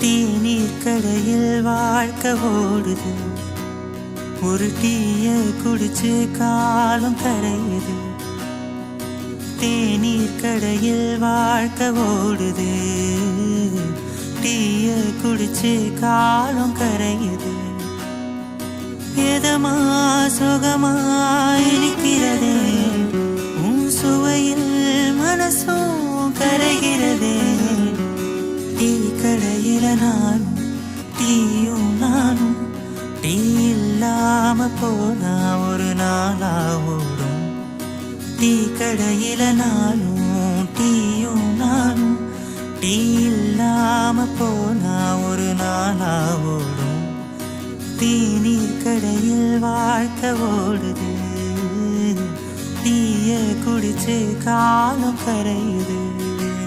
தேநீர் கடையில் வாழ்க்கை ஓடுது. ஒரு டீய குடிச்சு காலம் கரையுது. தேநீர் கடையில் வாழ்க்கை ஓடுது. டீய குடிச்சு காலம் கரையுது. எதமா சுகமா இருக்கிறதே, உன் சுவையில் மனசும் கரைகிறதே. டீ கடையில நானும் டீயும் நானும், டீ இல்லாம போனா ஒரு நாளா ஓடும். டீ கடையில நானும் டீயும் நானும், டீ இல்லாம போனா ஒரு நாளா ஓடும். தேநீர் கடையில் வாழ்க்கை ஓடுது. டீய குடிச்சு காலம் கரையுது.